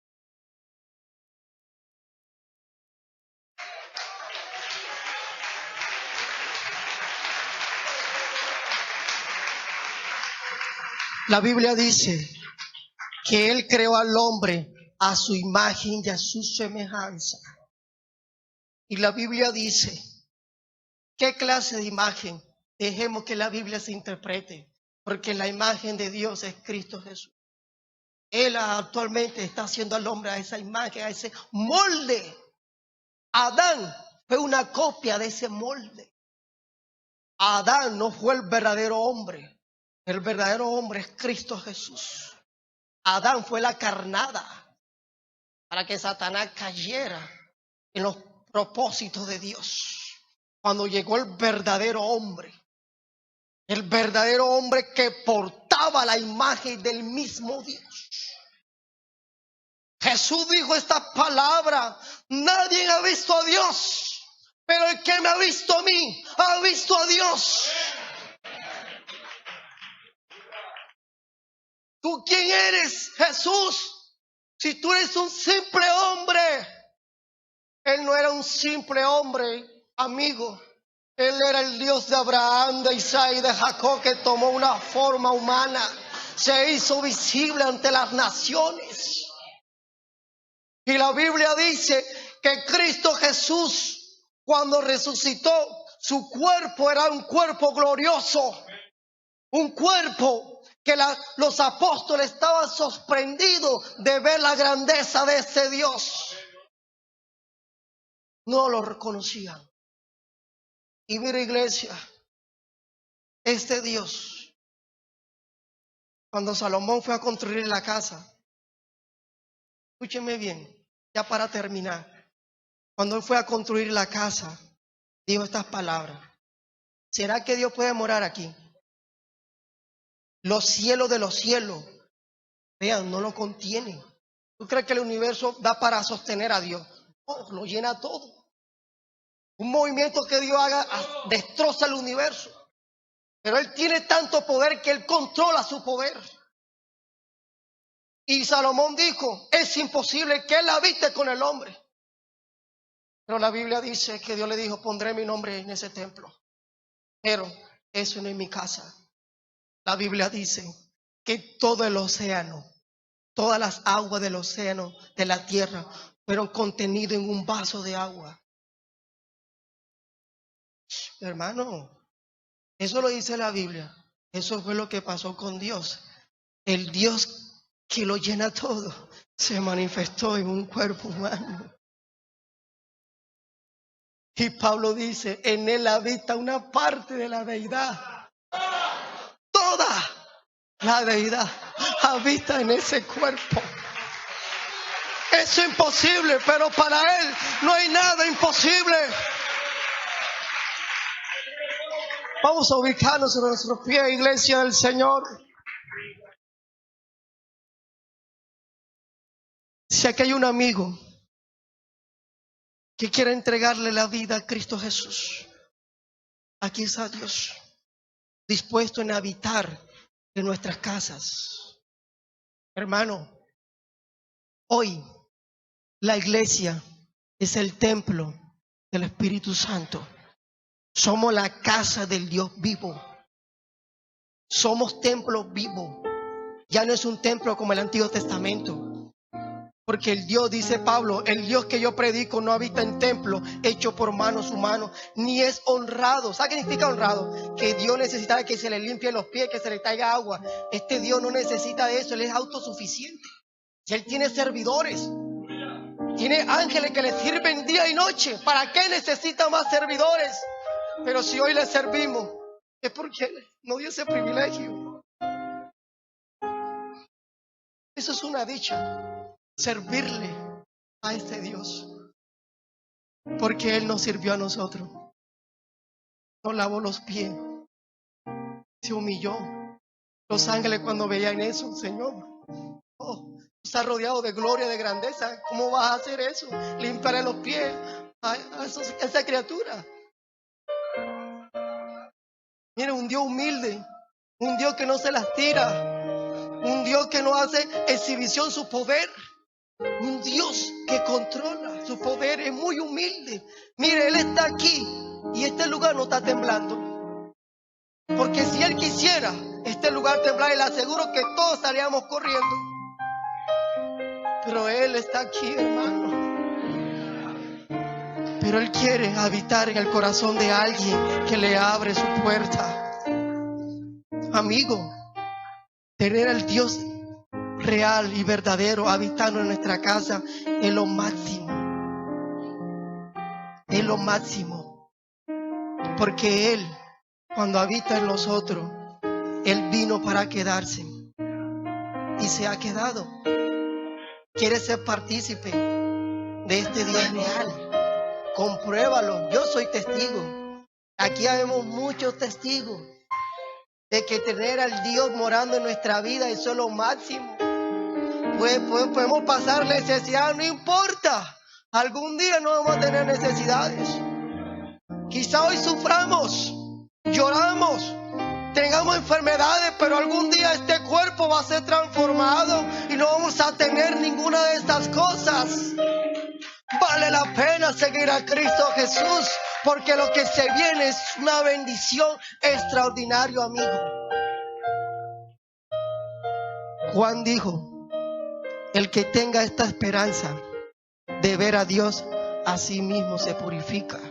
La Biblia dice que Él creó al hombre a su imagen y a su semejanza. Y la Biblia dice, ¿qué clase de imagen? Dejemos que la Biblia se interprete, porque la imagen de Dios es Cristo Jesús. Él actualmente está haciendo al hombre a esa imagen, a ese molde. Adán fue una copia de ese molde. Adán no fue el verdadero hombre. El verdadero hombre es Cristo Jesús. Adán fue la carnada para que Satanás cayera en los propósitos de Dios. Cuando llegó el verdadero hombre que portaba la imagen del mismo Dios. Jesús dijo esta palabra, nadie ha visto a Dios, pero el que me ha visto a mí, ha visto a Dios. ¿Tú quién eres, Jesús? Si tú eres un simple hombre. Él no era un simple hombre, amigo. Él era el Dios de Abraham, de Isaac y de Jacob, que tomó una forma humana. Se hizo visible ante las naciones. Y la Biblia dice que Cristo Jesús, cuando resucitó, su cuerpo era un cuerpo glorioso. Un cuerpo que los apóstoles estaban sorprendidos de ver la grandeza de ese Dios. No lo reconocían. Y mira, iglesia, este Dios, cuando Salomón fue a construir la casa, escúcheme bien, ya para terminar, cuando él fue a construir la casa, dijo estas palabras: ¿será que Dios puede morar aquí? Los cielos de los cielos, vean, no lo contienen. ¿Tú crees que el universo da para sostener a Dios? No, lo llena todo. Un movimiento que Dios haga destroza el universo. Pero Él tiene tanto poder que Él controla su poder. Y Salomón dijo, es imposible que Él habite con el hombre. Pero la Biblia dice que Dios le dijo, pondré mi nombre en ese templo. Pero eso no es mi casa. La Biblia dice que todo el océano, todas las aguas del océano, de la tierra, fueron contenidas en un vaso de agua. Hermano, eso lo dice la Biblia. Eso fue lo que pasó con Dios. El Dios que lo llena todo se manifestó en un cuerpo humano. Y Pablo dice, en él habita una parte de la deidad. Toda la deidad habita en ese cuerpo. Es imposible, pero para él no hay nada imposible. Vamos a ubicarnos en nuestros pies, iglesia del Señor. Si aquí hay un amigo que quiere entregarle la vida a Cristo Jesús, aquí está Dios, dispuesto en habitar en nuestras casas. Hermano, hoy la iglesia es el templo del Espíritu Santo. Somos la casa del Dios vivo. Somos templos vivos. Ya no es un templo como el Antiguo Testamento. Porque el Dios, dice Pablo, el Dios que yo predico no habita en templo hecho por manos humanos, ni es honrado. ¿Sabe qué significa honrado? Que Dios necesita que se le limpie los pies, que se le traiga agua. Este Dios no necesita de eso, Él es autosuficiente. Él tiene servidores. Tiene ángeles que le sirven día y noche. ¿Para qué necesita más servidores? Pero si hoy le servimos, es porque nos dio ese privilegio. Eso es una dicha, servirle a este Dios. Porque Él nos sirvió a nosotros. Nos lavó los pies. Se humilló. Los ángeles cuando veían eso, Señor, oh, está rodeado de gloria, de grandeza. ¿Cómo vas a hacer eso? Limpiarle los pies a esa criatura. Mire, un Dios humilde, un Dios que no se las tira, un Dios que no hace exhibición su poder, un Dios que controla su poder, es muy humilde. Mire, Él está aquí y este lugar no está temblando. Porque si Él quisiera, este lugar temblar y le aseguro que todos estaríamos corriendo. Pero Él está aquí, hermano. Pero Él quiere habitar en el corazón de alguien que le abre su puerta. Amigo, tener al Dios real y verdadero habitando en nuestra casa es lo máximo. Es lo máximo. Porque Él, cuando habita en nosotros, Él vino para quedarse. Y se ha quedado. Quiere ser partícipe de este Dios real. Compruébalo, yo soy testigo. Aquí habemos muchos testigos de que tener al Dios morando en nuestra vida, eso es lo máximo. Pues podemos pasar necesidad, no importa. Algún día no vamos a tener necesidades. Quizá hoy suframos, lloramos, tengamos enfermedades, pero algún día este cuerpo va a ser transformado y no vamos a tener ninguna de estas cosas. Vale la pena seguir a Cristo Jesús, porque lo que se viene es una bendición extraordinaria, amigo. Juan dijo, el que tenga esta esperanza de ver a Dios, a sí mismo se purifica,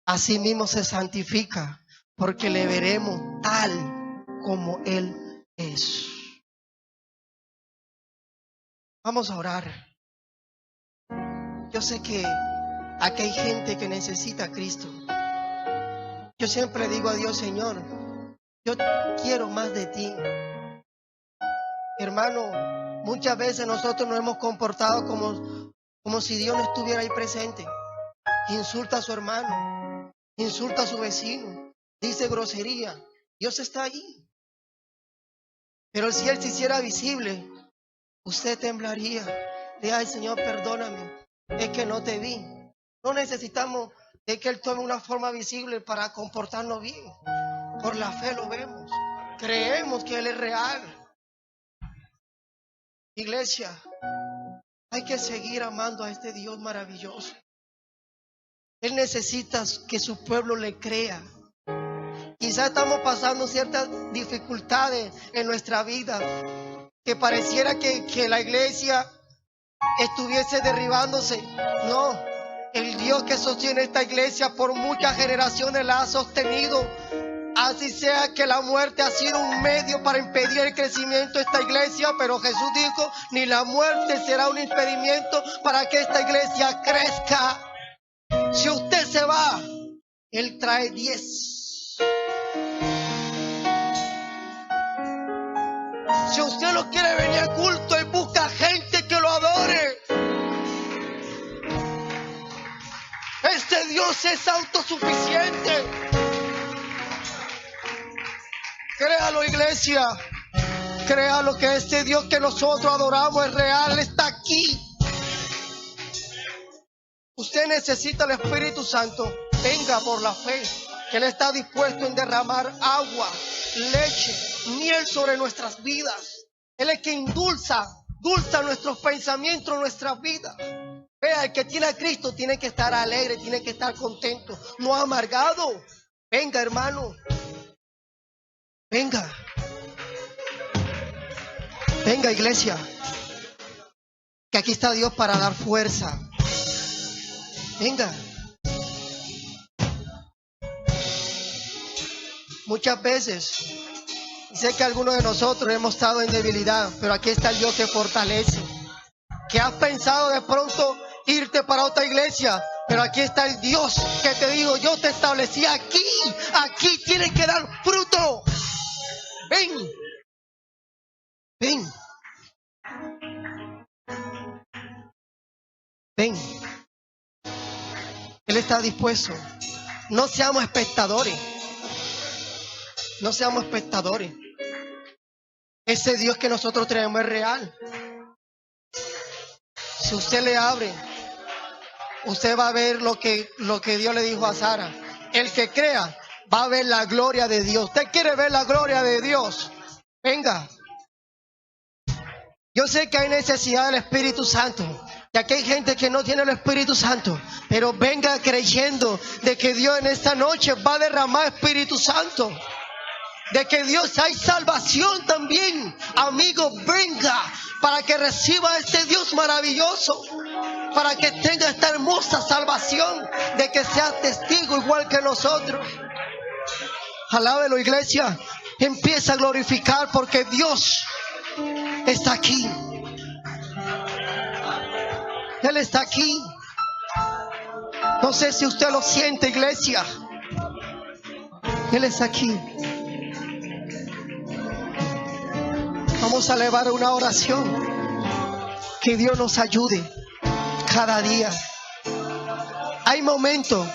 a sí mismo se santifica, porque le veremos tal como Él es. Vamos a orar. Yo sé que aquí hay gente que necesita a Cristo. Yo siempre digo a Dios, Señor, yo quiero más de ti. Hermano, muchas veces nosotros nos hemos comportado como si Dios no estuviera ahí presente. Insulta a su hermano, insulta a su vecino, dice grosería. Dios está ahí. Pero si Él se hiciera visible, usted temblaría. Diga, ay Señor, perdóname. Es que no te vi. No necesitamos de que Él tome una forma visible para comportarnos bien. Por la fe lo vemos. Creemos que Él es real. Iglesia, hay que seguir amando a este Dios maravilloso. Él necesita que su pueblo le crea. Quizás estamos pasando ciertas dificultades en nuestra vida, que pareciera que la iglesia estuviese derribándose. No, el Dios que sostiene esta iglesia por muchas generaciones la ha sostenido. Así sea que la muerte ha sido un medio para impedir el crecimiento de esta iglesia, pero Jesús dijo, ni la muerte será un impedimento para que esta iglesia crezca. Si usted se va, Él trae 10. Si usted no quiere venir al culto, Él busca gente que lo adore. Este Dios es autosuficiente. Créalo, iglesia. Créalo que este Dios que nosotros adoramos es real, está aquí. Usted necesita el Espíritu Santo. Venga por la fe, que Él está dispuesto en derramar agua, leche, miel sobre nuestras vidas. Él es quien dulza nuestros pensamientos, nuestras vidas. Vea, el que tiene a Cristo tiene que estar alegre, tiene que estar contento, no amargado. Venga, hermano. Venga. Venga, iglesia. Que aquí está Dios para dar fuerza. Venga. Muchas veces, sé que algunos de nosotros hemos estado en debilidad, pero aquí está el Dios que fortalece. Que has pensado de pronto irte para otra iglesia, pero aquí está el Dios que te digo, yo te establecí aquí. Aquí tienes que dar fruto. Ven. Ven. Ven. Él está dispuesto. No seamos espectadores. No seamos espectadores. Ese Dios que nosotros tenemos es real. Si usted le abre, usted va a ver lo que Dios le dijo a Sara. El que crea va a ver la gloria de Dios. ¿Usted quiere ver la gloria de Dios? Venga. Yo sé que hay necesidad del Espíritu Santo. Y aquí hay gente que no tiene el Espíritu Santo. Pero venga creyendo de que Dios en esta noche va a derramar Espíritu Santo. De que Dios hay salvación también. Amigo, venga para que reciba este Dios maravilloso. Para que tenga esta hermosa salvación. De que sea testigo igual que nosotros. Alábelo, iglesia. Empieza a glorificar porque Dios está aquí. Él está aquí. No sé si usted lo siente, iglesia. Él está aquí. Vamos a elevar una oración. Que Dios nos ayude cada día. Hay momentos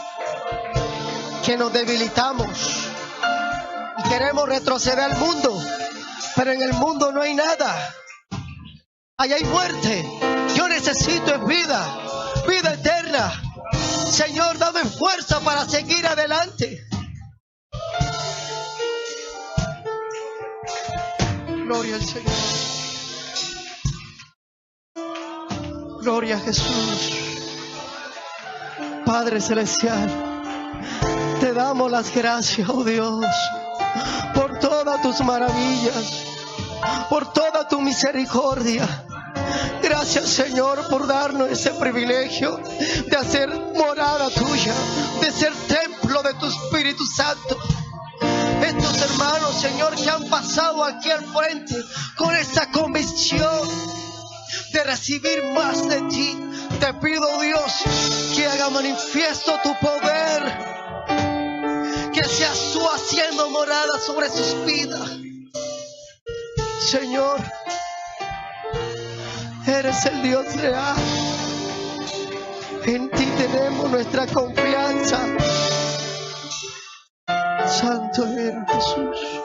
que nos debilitamos y queremos retroceder al mundo, pero en el mundo no hay nada. Allá hay muerte. Yo necesito es vida, vida eterna. Señor, dame fuerza para seguir adelante. Gloria al Señor. Gloria a Jesús. Padre Celestial, te damos las gracias, oh Dios, por todas tus maravillas, por toda tu misericordia. Gracias, Señor, por darnos ese privilegio de hacer morada tuya, de ser templo de tu Espíritu Santo. Estos hermanos, Señor, que han pasado aquí al frente con esta convicción de recibir más de ti, te pido, Dios, que haga manifiesto tu poder, que seas tú haciendo morada sobre sus vidas. Señor, eres el Dios real. En ti tenemos nuestra confianza. Santo eres Jesús.